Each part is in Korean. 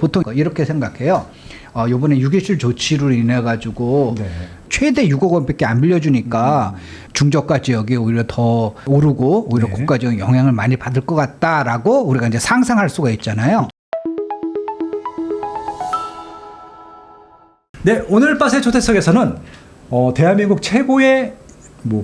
보통 이렇게 생각해요. 요번에 6.27 조치로 인해 가지고 최대 6억 원밖에 안 빌려주니까 중저가 지역이 오히려 더 오르고 오히려 고가 지역 영향을 많이 받을 것 같다라고 우리가 이제 상상할 수가 있잖아요. 네, 오늘 빠세 초대석에서는 대한민국 최고의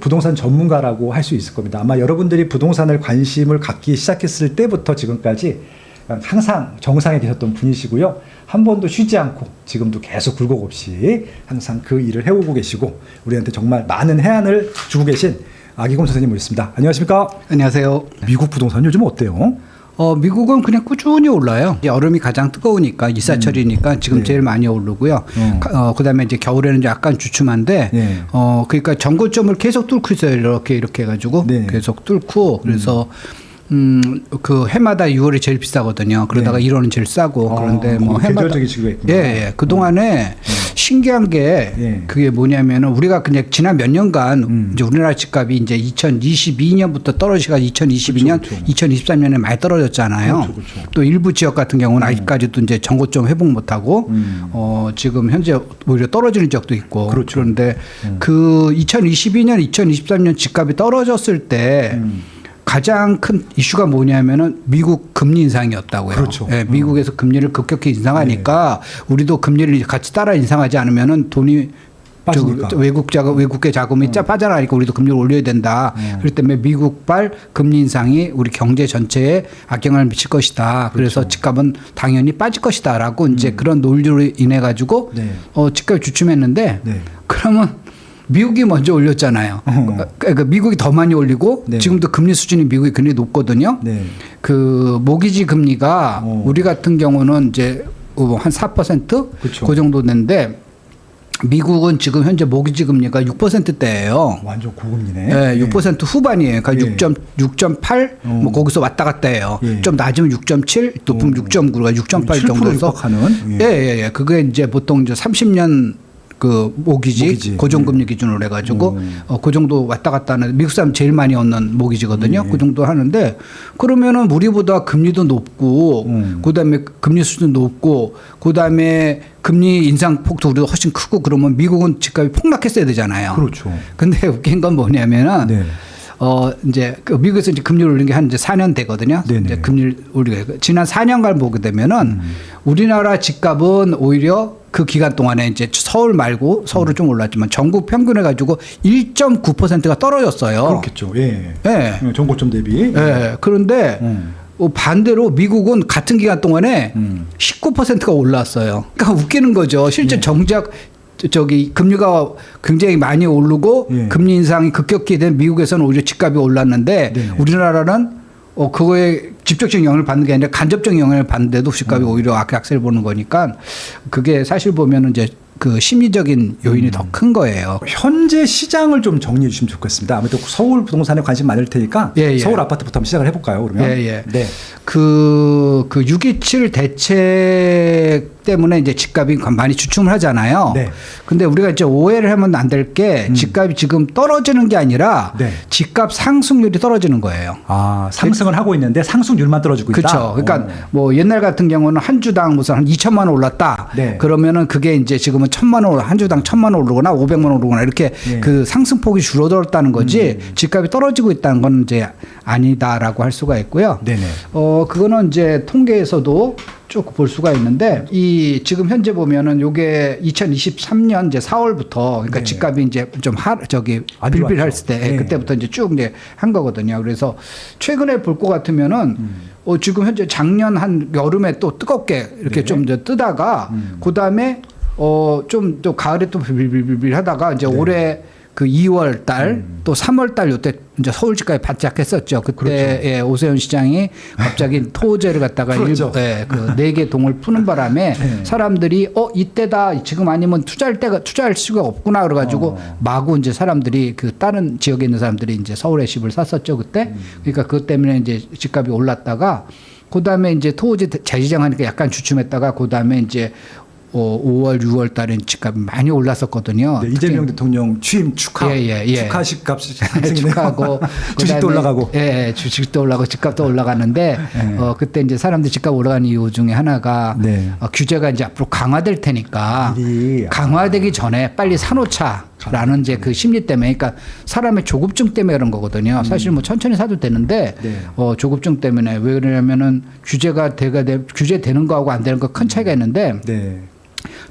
부동산 전문가라고 할 수 있을 겁니다. 아마 여러분들이 부동산을 관심을 갖기 시작했을 때부터 지금까지 항상 정상에 계셨던 분이시고요. 한 번도 쉬지 않고 지금도 계속 굴곡 없이 항상 그 일을 해오고 계시고 우리한테 정말 많은 해안을 주고 계신 아기곰 선생님 모셨습니다. 안녕하십니까? 안녕하세요. 미국 부동산 요즘 어때요? 미국은 그냥 꾸준히 올라요. 여름이 가장 뜨거우니까 이사철이니까 지금 제일 많이 오르고요. 그다음에 이제 겨울에는 약간 주춤한데, 그러니까 전고점을 계속 뚫고 있어요. 이렇게 해가지고 계속 뚫고 그래서. 그 해마다 6월이 제일 비싸거든요. 그러다가 1월은 제일 싸고 그런데 뭐 해마다 그 동안에 신기한 게 그게 뭐냐면은 우리가 그냥 지난 몇 년간 이제 우리나라 집값이 이제 2022년부터 떨어지가 2022년, 2023년에 많이 떨어졌잖아요. 또 일부 지역 같은 경우는 아직까지도 이제 전고점 회복 못하고 지금 현재 오히려 떨어지는 지역도 있고 그런데 그 2022년, 2023년 집값이 떨어졌을 때. 가장 큰 이슈가 뭐냐면은 미국 금리 인상이었다고요. 그렇죠. 네, 미국에서 금리를 급격히 인상하니까 우리도 금리를 같이 따라 인상하지 않으면은 돈이 외국계 자금이 빠져나가니까 우리도 금리를 올려야 된다. 그렇기 때문에 미국발 금리 인상이 우리 경제 전체에 악영향을 미칠 것이다. 그래서 집값은 당연히 빠질 것이다라고 이제 그런 논리로 인해 가지고 집값이 주춤했는데 그러면 미국이 먼저 올렸잖아요. 그러니까 미국이 더 많이 올리고 지금도 금리 수준이 미국이 굉장히 높거든요. 그 모기지 금리가 우리 같은 경우는 이제 한 4% 그 정도 되는데 미국은 지금 현재 모기지 금리가 6%대예요. 완전 고금리네. 네, 6% 후반이에요. 그러니까 6.8 뭐 거기서 왔다 갔다 해요. 좀 낮으면 6.7, 높으면 6.9가 6.8 정도에서 예. 그게 이제 보통 이제 30년 그 모기지 고정금리 기준으로 해가지고 그 정도 왔다 갔다 하는 미국 사람 제일 많이 얻는 모기지거든요. 그 정도 하는데 그러면은 우리보다 금리도 높고 그다음에 금리 수준도 높고 그다음에 금리 인상 폭도 우리가 훨씬 크고 그러면 미국은 집값이 폭락했어야 되잖아요. 그렇죠. 근데 웃긴 건 뭐냐면은 이제 그 미국에서 이제 금리를 올린 게 한 이제 4년 되거든요. 이제 금리를 올리고 지난 4년간 보게 되면은 우리나라 집값은 오히려 그 기간 동안에 이제 서울 말고 서울은 좀 올랐지만 전국 평균 해가지고 1.9%가 떨어졌어요. 그렇겠죠. 전고점 대비. 그런데 반대로 미국은 같은 기간 동안에 19%가 올랐어요. 그러니까 웃기는 거죠. 실제 정작 금리가 굉장히 많이 오르고 금리 인상이 급격히 된 미국에서는 오히려 집값이 올랐는데 우리나라는 그거에 직접적인 영향을 받는 게 아니라 간접적인 영향을 받는데도 집값이 오히려 악세를 보는 거니까 그게 사실 보면은 이제 그 심리적인 요인이 더 큰 거예요. 현재 시장을 좀 정리해 주시면 좋겠습니다. 아무래도 서울 부동산에 관심 많을 테니까 서울 아파트부터 한번 시작을 해볼까요? 그러면 그 6.27 대책 때문에 이제 집값이 많이 주춤을 하잖아요. 근데 우리가 이제 오해를 하면 안 될 게 집값이 지금 떨어지는 게 아니라 집값 상승률이 떨어지는 거예요. 아, 상승을 하고 있는데 상승률만 떨어지고 있다. 그렇죠. 그러니까 뭐 옛날 같은 경우는 한 주당 무슨 한 2천만 원 올랐다. 그러면은 그게 이제 지금은 1,000만 원, 한 주당 1,000만 원 오르거나 500만 원 오르거나 이렇게 그 상승폭이 줄어들었다는 거지 집값이 떨어지고 있다는 건 이제 아니다라고 할 수가 있고요. 그거는 이제 통계에서도 쭉 볼 수가 있는데 이 지금 현재 보면은 요게 2023년 이제 4월부터 그러니까 집값이 이제 좀 빌빌할 때 그때부터 이제 쭉 이제 한 거거든요. 그래서 최근에 볼 것 같으면은 지금 현재 작년 한 여름에 또 뜨겁게 이렇게 좀 이제 뜨다가 그다음에 좀 또 가을에 또 빌빌빌빌 하다가 이제 올해 그 2월 달 또 3월 달 요때 이제 서울 집값이 바짝 했었죠. 그때 오세훈 시장이 갑자기 토호제를 갖다가 그 4개 동을 푸는 바람에 사람들이 이때다 지금 아니면 투자할 수가 없구나 그래가지고 마구 이제 사람들이 그 다른 지역에 있는 사람들이 이제 서울에 집을 샀었죠 그때. 그러니까 그것 때문에 이제 집값이 올랐다가 그다음에 이제 토호제 재지정하니까 약간 주춤했다가 그다음에 이제 5월, 6월 달엔 집값이 많이 올랐었거든요. 네, 이재명 대통령 취임 축하식 값이 상승이네요. 축하하고 주식도 올라가고. 예, 주식도 올라가고 집값도 올라가는데 그때 이제 사람들 집값 올라간 이유 중에 하나가 네. 규제가 이제 앞으로 강화될 테니까 강화되기 전에 빨리 사놓자라는 이제 그 심리 때문에 그러니까 사람의 조급증 때문에 그런 거거든요. 사실 뭐 천천히 사도 되는데 네. 조급증 때문에 왜 그러냐면은 규제되는 거하고 안 되는 거 큰 차이가 있는데 네.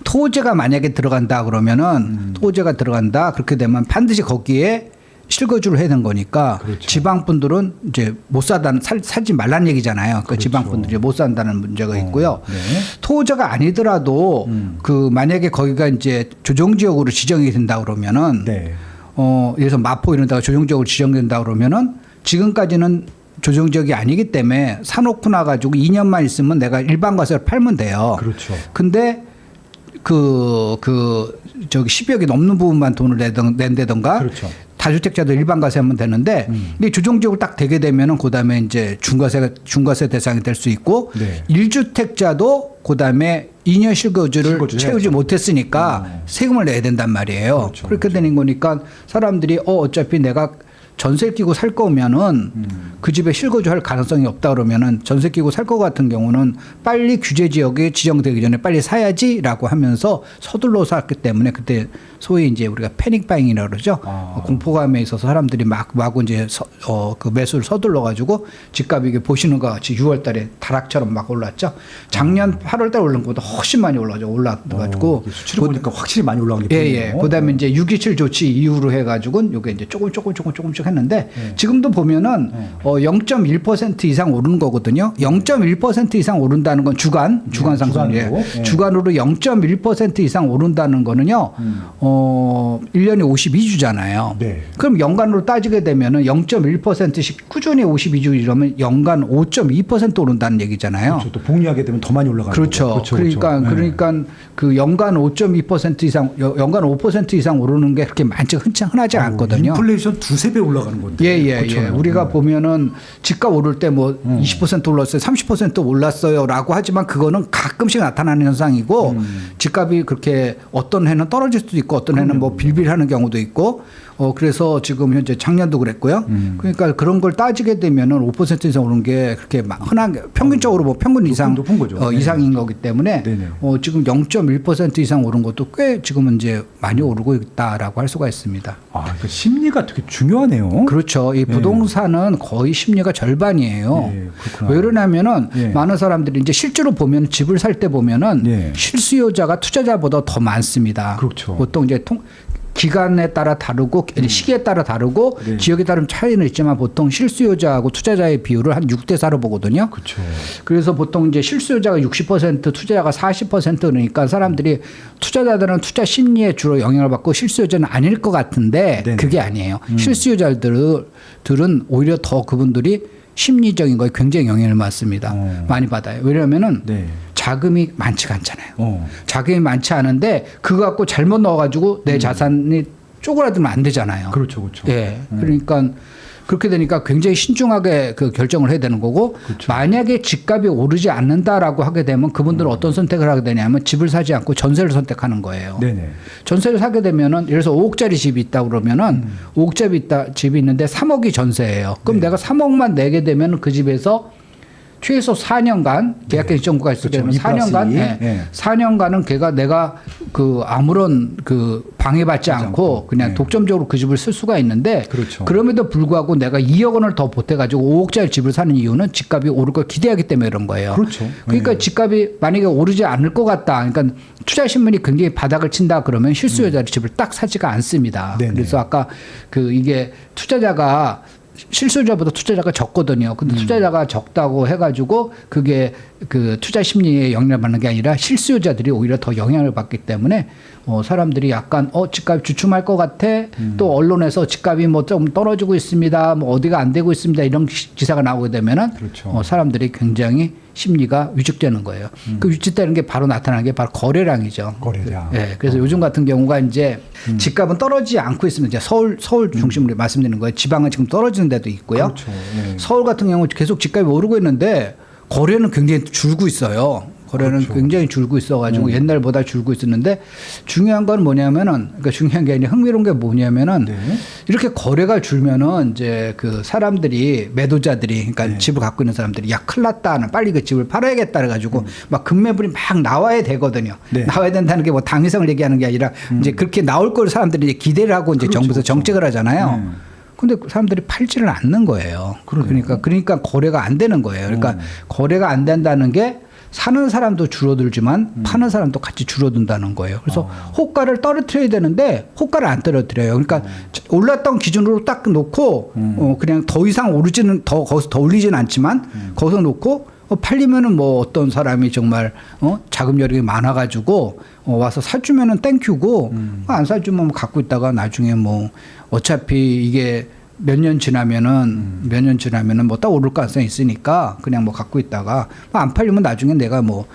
토지가 만약에 들어간다 그러면은 토지가 들어간다 그렇게 되면 반드시 거기에 실거주를 해야 되는 거니까 그렇죠. 지방 분들은 이제 못 사지 말란 얘기잖아요. 그 그렇죠. 지방 분들이 못 산다는 문제가 있고요. 네. 토지가 아니더라도 그 만약에 거기가 이제 조정지역으로 지정이 된다 그러면은 네. 예를 들어서 마포 이런 데가 조정지역으로 지정된다 그러면은 지금까지는 조정지역이 아니기 때문에 사놓고 나가지고 2년만 있으면 내가 일반 과세를 팔면 돼요. 그렇죠. 근데 저기 10억이 넘는 부분만 돈을 낸다던가 그렇죠. 다주택자도 일반 과세하면 되는데 이 조정지역을 딱 되게 되면은 그다음에 이제 중과세 대상이 될 수 있고 네. 1주택자도 그다음에 2년 실거주를 채우지 해야죠. 못했으니까 세금을 내야 된단 말이에요. 그렇죠. 그렇게 되는 거니까 사람들이 어차피 내가 전세 끼고 살 거면은 그 집에 실거주할 가능성이 없다 그러면은 전세 끼고 살 거 같은 경우는 빨리 규제 지역에 지정되기 전에 빨리 사야지라고 하면서 서둘러 샀기 때문에 그때 소위 이제 우리가 패닉바잉이라고 그러죠. 공포감에 있어서 사람들이 마구 이제 그 매수를 서둘러 가지고 집값이 이게 보시는 것 같이 6월 달에 다락처럼 막 올랐죠. 작년 8월 달 올른 것보다 훨씬 많이 올라가지고 수치를 보니까 확실히 많이 올라간 게 보이네요. 예. 그다음에 이제 6.27 조치 이후로 해가지고 요게 이제 조금씩 했는데 지금도 보면은 0.1% 이상 오르는 거거든요. 0.1% 이상 오른다는 건 주간 상승률이에요. 주간으로 0.1% 이상 오른다는 거는요. 1년에 52주잖아요. 네. 그럼 연간으로 따지게 되면은 0.1%씩 꾸준히 52주 이러면 연간 5.2% 오른다는 얘기잖아요. 그렇죠. 또 복리하게 되면 더 많이 올라가는 그렇죠. 거죠. 그러니까 그 연간 5.2% 이상, 연간 5% 이상 오르는 게 그렇게 흔하지 않거든요. 인플레이션 두세 배 올라가는 건데. 예. 우리가 보면은 집값 오를 때 뭐 20% 올랐어요, 30% 올랐어요라고 하지만 그거는 가끔씩 나타나는 현상이고 집값이 그렇게 어떤 해는 떨어질 수도 있고 어떤 해는 뭐 빌빌하는 경우도 있고 그래서 지금 현재 작년도 그랬고요. 그러니까 그런 걸 따지게 되면은 5% 이상 오른 게 그렇게 흔한 평균적으로 뭐 평균 이상 높은 거죠. 이상인 거기 때문에 네네. 지금 0.1% 이상 오른 것도 꽤 지금은 이제 많이 오르고 있다라고 할 수가 있습니다. 그러니까 심리가 되게 중요하네요. 그렇죠. 이 부동산은 거의 심리가 절반이에요. 그렇구나. 왜 그러냐면은 많은 사람들이 이제 실제로 보면 집을 살 때 보면은 실수요자가 투자자보다 더 많습니다. 그렇죠. 보통 이제 기간에 따라 다르고 시기에 따라 다르고 지역에 따른 차이는 있지만 보통 실수요자하고 투자자의 비율을 한 6대 4로 보거든요. 그렇죠. 그래서 보통 이제 실수요자가 60% 투자자가 40% 그러니까 사람들이 투자자들은 투자 심리에 주로 영향을 받고 실수요자는 아닐 것 같은데 네네. 그게 아니에요. 실수요자들은 오히려 더 그분들이 심리적인 거에 굉장히 영향을 받습니다. 많이 받아요. 왜냐하면은 자금이 많지가 않잖아요. 자금이 많지 않은데 그거 갖고 잘못 넣어가지고 내 자산이 쪼그라들면 안 되잖아요. 그렇죠. 예. 그러니까 그렇게 되니까 굉장히 신중하게 그 결정을 해야 되는 거고 만약에 집값이 오르지 않는다라고 하게 되면 그분들은 어떤 선택을 하게 되냐면 집을 사지 않고 전세를 선택하는 거예요. 네네. 전세를 사게 되면은 예를 들어서 5억짜리 집이 있다 그러면은 5억짜리 집이 있는데 3억이 전세예요. 그럼 내가 3억만 내게 되면 그 집에서 최소 4년간 계약갱 시점구가 있을 때는 4년간 4년간은 내가 그 아무런 그 방해받지 않고 그냥 독점적으로 그 집을 쓸 수가 있는데 그럼에도 불구하고 내가 2억 원을 더 보태가지고 5억짜리 집을 사는 이유는 집값이 오를 걸 기대하기 때문에 그런 거예요. 그러니까 집값이 만약에 오르지 않을 것 같다. 그러니까 투자 신문이 굉장히 바닥을 친다 그러면 실수요자 집을 딱 사지가 않습니다. 그래서 아까 이게 투자자가 실수요자보다 투자자가 적거든요. 근데 투자자가 적다고 해가지고 그게 그 투자 심리에 영향을 받는 게 아니라 실수요자들이 오히려 더 영향을 받기 때문에 사람들이 약간 집값이 주춤할 것 같아. 또 언론에서 집값이 뭐 좀 떨어지고 있습니다. 뭐 어디가 안 되고 있습니다. 이런 기사가 나오게 되면은 사람들이 굉장히 심리가 위축되는 거예요. 그 위축되는 게 바로 나타나는 게 바로 거래량이죠. 거래량. 네, 그래서 요즘 같은 경우가 이제 집값은 떨어지지 않고 있습니다. 이제 서울 중심으로 말씀드리는 거예요. 지방은 지금 떨어지는 데도 있고요. 서울 같은 경우 계속 집값이 오르고 있는데 거래는 굉장히 줄고 있어요. 거래는 그렇죠. 굉장히 줄고 있어가지고 옛날보다 줄고 있었는데 중요한 건 뭐냐면은 그러니까 중요한 게 아니라 흥미로운 게 뭐냐면은 네. 이렇게 거래가 줄면은 이제 그 사람들이 매도자들이 그러니까 네. 집을 갖고 있는 사람들이 야 큰일 났다 빨리 그 집을 팔아야겠다 그래가지고 막 급매물이 막 나와야 되거든요. 네. 나와야 된다는 게 뭐 당위성을 얘기하는 게 아니라 이제 그렇게 나올 걸 사람들이 이제 기대를 하고 이제 그렇죠, 정부에서 그렇죠. 정책을 하잖아요. 근데 사람들이 팔지를 않는 거예요. 그러니까 거래가 안 되는 거예요. 그러니까 거래가 안 된다는 게 사는 사람도 줄어들지만 파는 사람도 같이 줄어든다는 거예요. 그래서 호가를 떨어뜨려야 되는데 호가를 안 떨어뜨려요. 그러니까 올랐던 기준으로 딱 놓고 그냥 더 이상 오르지는 거기서 더 올리지는 않지만 거기서 놓고 팔리면은 뭐 어떤 사람이 정말 자금 여력이 많아가지고 와서 사주면은 땡큐고 안 사주면 뭐 갖고 있다가 나중에 뭐 어차피 이게 몇 년 지나면은 뭐 딱 오를 가능성이 있으니까 그냥 뭐 갖고 있다가 뭐 안 팔리면 나중에 내가 뭐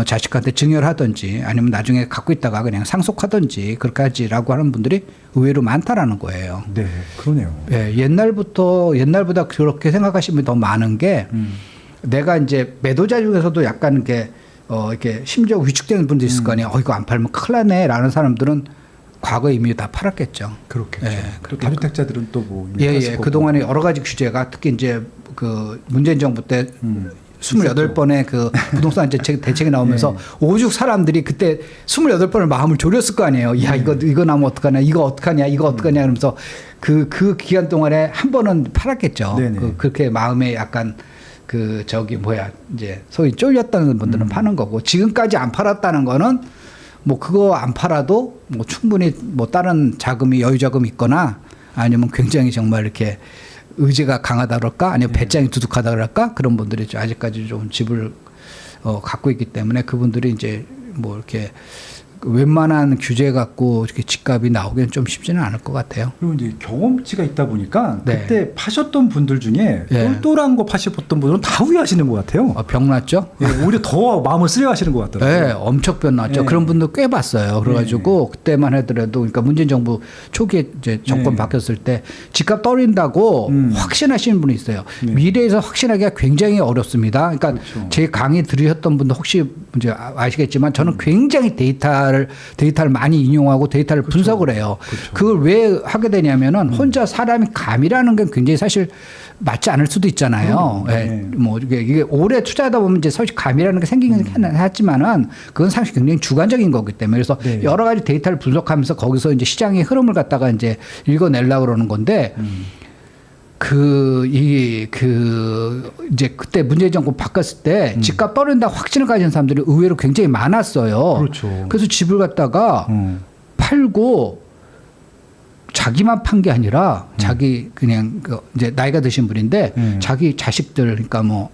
자식한테 증여하든지 아니면 나중에 갖고 있다가 그냥 상속하든지 그렇게 하지라고 하는 분들이 의외로 많다라는 거예요. 네, 그러네요. 예, 옛날보다 그렇게 생각하시는 분이 더 많은 게 내가 이제 매도자 중에서도 약간 이렇게 심지어 위축되는 분도 있을 거 아니에요. 이거 안 팔면 큰일 나네라는 사람들은 과거에 이미 다 팔았겠죠. 그렇겠죠. 예, 또 다주택자들은 또 뭐 예. 그동안에 여러 가지 규제가 특히 이제 그 문재인 정부 때 28번의 그 부동산 대책이 나오면서 오죽 사람들이 그때 28번을 마음을 졸였을 거 아니에요. 야, 이거 나면 어떡하냐, 이거 어떡하냐, 그러면서 그 기간 동안에 한 번은 팔았겠죠. 그렇게 마음에 약간 이제 소위 쫄렸다는 분들은 파는 거고 지금까지 안 팔았다는 거는 뭐 그거 안 팔아도 뭐 충분히 뭐 다른 자금이 여유 자금이 있거나 아니면 굉장히 정말 이렇게 의지가 강하다 그럴까 아니면 배짱이 두둑하다 그럴까 그런 분들이 아직까지 좀 집을 갖고 있기 때문에 그분들이 이제 뭐 이렇게 웬만한 규제 갖고 이렇게 집값이 나오기는 좀 쉽지는 않을 것 같아요. 그리고 이제 경험치가 있다 보니까 네. 그때 파셨던 분들 중에 네. 똘똘한 거 파셨던 분들은 다 후회하시는 것 같아요. 병났죠? 예, 오히려 더 마음을 쓰려하시는 것 같더라고요. 네, 엄청 변났죠. 네. 그런 분들 꽤 봤어요. 그래가지고 그때만 하더라도 그러니까 문재인 정부 초기에 이제 정권 바뀌었을 때 집값 떨어진다고 확신하시는 분이 있어요. 미래에서 확신하기가 굉장히 어렵습니다. 그러니까 그렇죠. 제 강의 들으셨던 분도 혹시 이제 아시겠지만 저는 굉장히 데이터를 많이 인용하고 데이터를 분석을 해요. 그걸 왜 하게 되냐면은 혼자 사람이 감이라는 건 굉장히 사실 맞지 않을 수도 있잖아요. 예. 뭐 이게 오래 투자하다 보면 이제 사실 감이라는 게 생기긴 하지만은 그건 사실 굉장히 주관적인 거기 때문에 그래서 여러 가지 데이터를 분석하면서 거기서 이제 시장의 흐름을 갖다가 이제 읽어내려고 그러는 건데 이제 그때 문재인 정권 바꿨을 때 집값 떨어진다 확신을 가진 사람들이 의외로 굉장히 많았어요. 그렇죠. 그래서 집을 갖다가 팔고 자기만 판 게 아니라 자기 그냥 이제 나이가 드신 분인데 자기 자식들 그러니까 뭐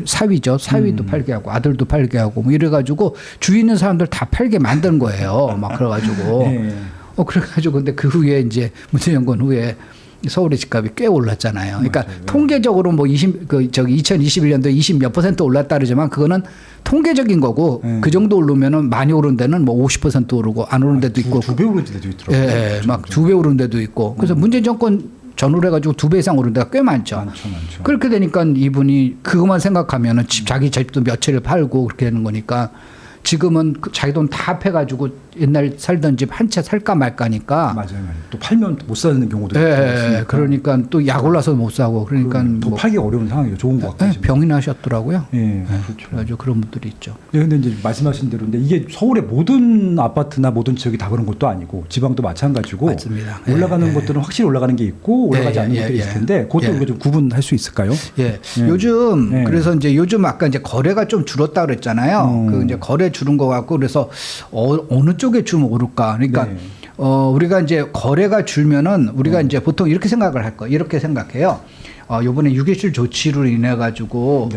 사위죠. 사위도 팔게 하고 아들도 팔게 하고 뭐 이래가지고 주위 있는 사람들 다 팔게 만든 거예요. 막 그래가지고 그래가지고 근데 그 후에 이제 문재인 정권 후에 서울의 집값이 꽤 올랐잖아요. 그러니까 맞아요. 통계적으로 뭐 2021년도에 20 몇 % 올랐다 그러지만 그거는 통계적인 거고 그 정도 오르면은 많이 오른 데는 뭐 50% 오르고 안 오른 데도 있고 두 배 오른 데도 있더라고요. 예, 막 2배 오른 데도 있고. 그래서 문재인 정권 전후로 해가지고 2배 이상 오른 데가 꽤 많죠. 많죠. 그렇게 되니까 이분이 그것만 생각하면은 자기 집도 몇 채를 팔고 그렇게 되는 거니까 지금은 자기 돈 다 합해가지고 옛날 살던 집 한 채 살까 말까니까. 맞아요. 또 팔면 못 사는 경우도 있으니까. 그러니까 또 약 올라서 못 사고 그러니까 더 팔기 어려운 상황이죠. 좋은 것 같아요. 병이 나셨더라고요. 예, 그렇죠. 그래가지고 그런 분들이 있죠. 네, 근데 이제 말씀하신 대로 근데 이게 서울의 모든 아파트나 모든 지역이 다 그런 것도 아니고 지방도 마찬가지고 맞습니다. 올라가는 것들은 확실히 올라가는 게 있고 올라가지 않는 것들이 있을 텐데 그것도 우리가 좀 구분할 수 있을까요? 요즘 그래서 이제 요즘 아까 이제 거래가 좀 줄었다 그랬잖아요. 그 이제 거래 줄은 것 같고 그래서 어느 쪽에 좀 오를까? 그러니까 우리가 이제 거래가 줄면은 우리가 이제 보통 이렇게 생각을 할 거예요. 이렇게 생각해요. 요번에 6.27 조치로 인해 가지고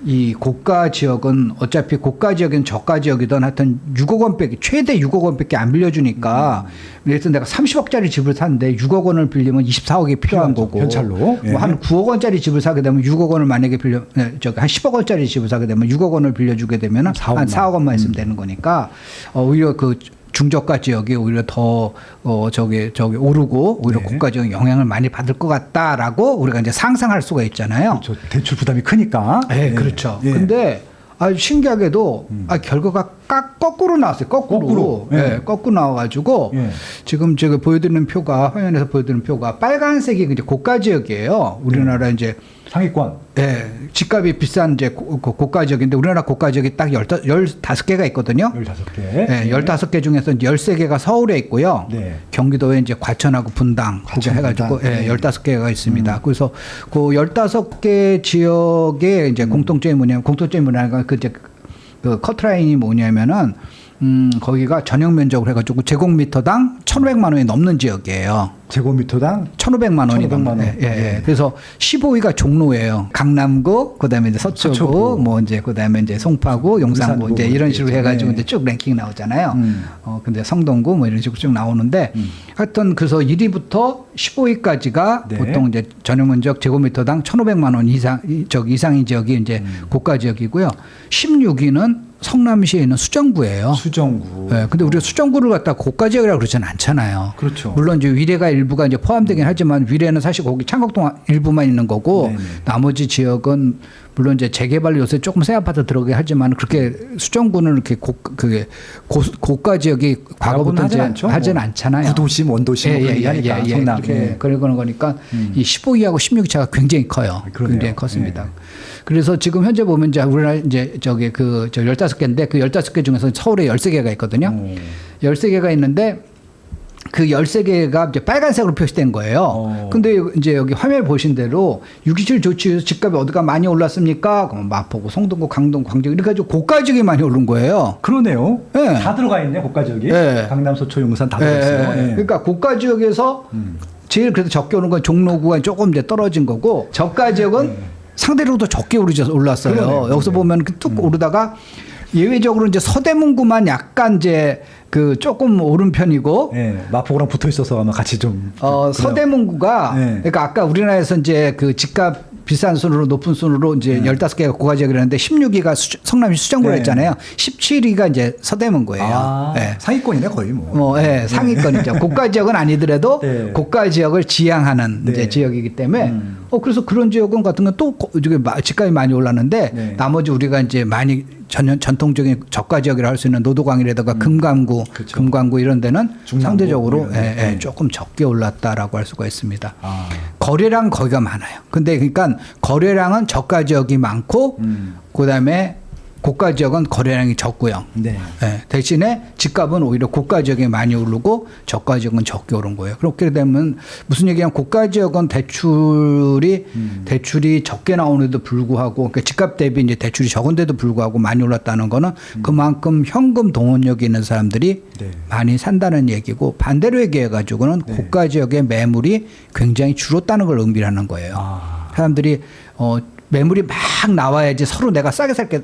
이 고가 지역은 어차피 고가 지역이든 저가 지역이든 하여튼 6억 원밖에 최대 6억 원밖에 안 빌려주니까 그래서 내가 30억짜리 집을 사는데 6억 원을 빌리면 24억이 필요한 거고 현찰로 뭐 한 9억 원짜리 집을 사게 되면 6억 원을 만약에 한 10억 원짜리 집을 사게 되면 6억 원을 빌려주게 되면 한 4억 원만 있으면 되는 거니까 오히려 그 중저가 지역이 오히려 더 저기 오르고 오히려 고가 지역이 영향을 많이 받을 것 같다라고 우리가 이제 상상할 수가 있잖아요. 그렇죠. 대출 부담이 크니까. 네, 그렇죠. 근데 아주 신기하게도 결과가 거꾸로 나왔어요. 거꾸로. 예. 거꾸로 나와가지고 예. 지금 제가 보여드리는 표가 화면에서 보여드리는 표가 빨간색이 이제 고가 지역이에요. 우리나라 이제 상위권. 예, 집값이 비싼 이제 고가 지역인데 우리나라 고가 지역이 딱 15개가 있거든요. 15개. 네, 15개 중에서 13개가 서울에 있고요. 네. 경기도에 이제 과천하고 분당 그렇게 해가지고 네. 15개가 있습니다. 그래서 그 15개 지역의 이제 공통점이 뭐냐면 그 이제 그 커트라인이 뭐냐면은 거기가 전용 면적으로 해가지고 제곱미터당 1,500만 원이 넘는 지역이에요. 제곱미터당 1,500만 원이 1,500만 원. 넘는. 예. 그래서 15위가 종로예요. 강남구, 그다음에 이제 서초구, 뭐 이제 그다음에 이제 송파구, 용산구 이제 이런 식으로 해가지고 이제 쭉 랭킹 나오잖아요. 근데 성동구 뭐 이런 식으로 쭉 나오는데 하여튼 그래서 1위부터 15위까지가 네. 보통 이제 전용 면적 제곱미터당 1,500만 원 이상인 지역이 이제 고가 지역이고요. 16위는 성남시에 있는 수정구예요. 수정구. 네, 근데 우리가 수정구를 갖다 고가 지역이라고 그러지는 않잖아요. 그렇죠. 물론 이제 위례가 일부가 이제 포함되긴 하지만 위례는 사실 거기 창곡동 일부만 있는 거고 네네. 나머지 지역은 물론 이제 재개발 요새 조금 새 아파트 들어가긴 하지만 그렇게 수정구는 이렇게 고가 지역이 과거부터 이제 하지는 않잖아요. 구도심, 원도심 뭐 그런 얘기하니까 성남. 이렇게 그러는 거니까 이 15위하고 16위 차가 굉장히 커요. 그러네요. 굉장히 컸습니다. 예. 그래서 지금 현재 보면 이제 우리나라 이제 저기 그 15개인데 그 15개 중에서 서울에 13개가 있거든요. 13개가 있는데 그 13개가 이제 빨간색으로 표시된 거예요. 근데 이제 여기 화면에 보신 대로 627 조치에서 집값이 어디가 많이 올랐습니까? 그럼 마포구, 성동구, 강동, 광주 이렇게 가지고 고가 지역이 많이 오른 거예요. 그러네요. 네. 다 들어가 있네, 고가 지역이. 네. 강남, 서초, 용산 다 들어가 있어요. 네. 그러니까 고가 지역에서 제일 그래도 적게 오른 건 종로구가 조금 이제 떨어진 거고 저가 지역은 상대적으로 더 적게 올랐어요. 그러네요. 여기서 보면 뚝 오르다가 예외적으로 이제 서대문구만 약간 이제 그 조금 오른 편이고 네. 마포구랑 붙어 있어서 아마 같이 좀. 서대문구가 네. 그러니까 아까 우리나라에서 이제 그 집값 비싼 순으로 높은 순으로 이제 15개가 고가 지역이라는데 16위가 성남시 수정구라 했잖아요. 17위가 이제 서대문구예요. 네. 상위권이네 거의 뭐. 상위권이죠. 고가 지역은 아니더라도 네. 고가 지역을 지향하는 네. 이제 지역이기 때문에 그래서 그런 지역은 같은 건 또 집값이 많이 올랐는데 네. 나머지 우리가 이제 많이 전통적인 저가 지역이라 할 수 있는 노도광이라든가 금강구, 그렇죠. 금광구 이런 데는 중랑구 상대적으로 네. 조금 적게 올랐다라고 할 수가 있습니다. 거래량 거기가 많아요. 근데 그러니까 거래량은 저가 지역이 많고 그다음에 고가 지역은 거래량이 적고요. 네. 대신에 집값은 오히려 고가 지역이 많이 오르고 저가 지역은 적게 오른 거예요. 그렇게 되면 무슨 얘기냐면 고가 지역은 대출이 적게 나오는데도 불구하고 그러니까 집값 대비 이제 대출이 적은데도 불구하고 많이 올랐다는 거는 그만큼 현금 동원력이 있는 사람들이 네. 많이 산다는 얘기고 반대로 얘기해 가지고는 고가 지역의 매물이 굉장히 줄었다는 걸 의미하는 거예요. 사람들이 매물이 막 나와야지 서로 내가 싸게 팔게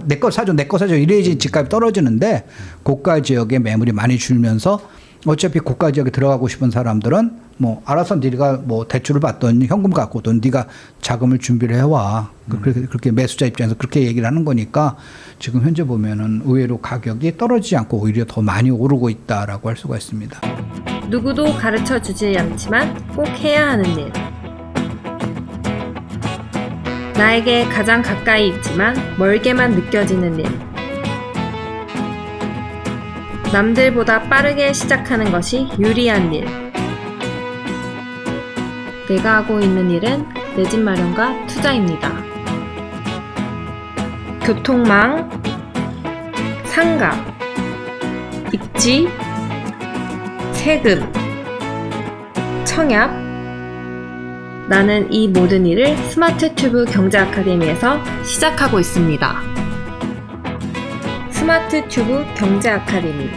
내 거 사줘 이래야지 집값이 떨어지는데 고가 지역에 매물이 많이 줄면서 어차피 고가 지역에 들어가고 싶은 사람들은 뭐 알아서 네가 뭐 대출을 받든 현금 갖고든 네가 자금을 준비를 해와 그렇게 매수자 입장에서 그렇게 얘기를 하는 거니까 지금 현재 보면은 의외로 가격이 떨어지지 않고 오히려 더 많이 오르고 있다라고 할 수가 있습니다. 누구도 가르쳐 주지 않지만 꼭 해야 하는 일. 나에게 가장 가까이 있지만 멀게만 느껴지는 일. 남들보다 빠르게 시작하는 것이 유리한 일. 내가 하고 있는 일은 내 집 마련과 투자입니다. 교통망, 상가, 입지, 세금, 청약. 나는 이 모든 일을 스마트 튜브 경제 아카데미에서 시작하고 있습니다. 스마트 튜브 경제 아카데미.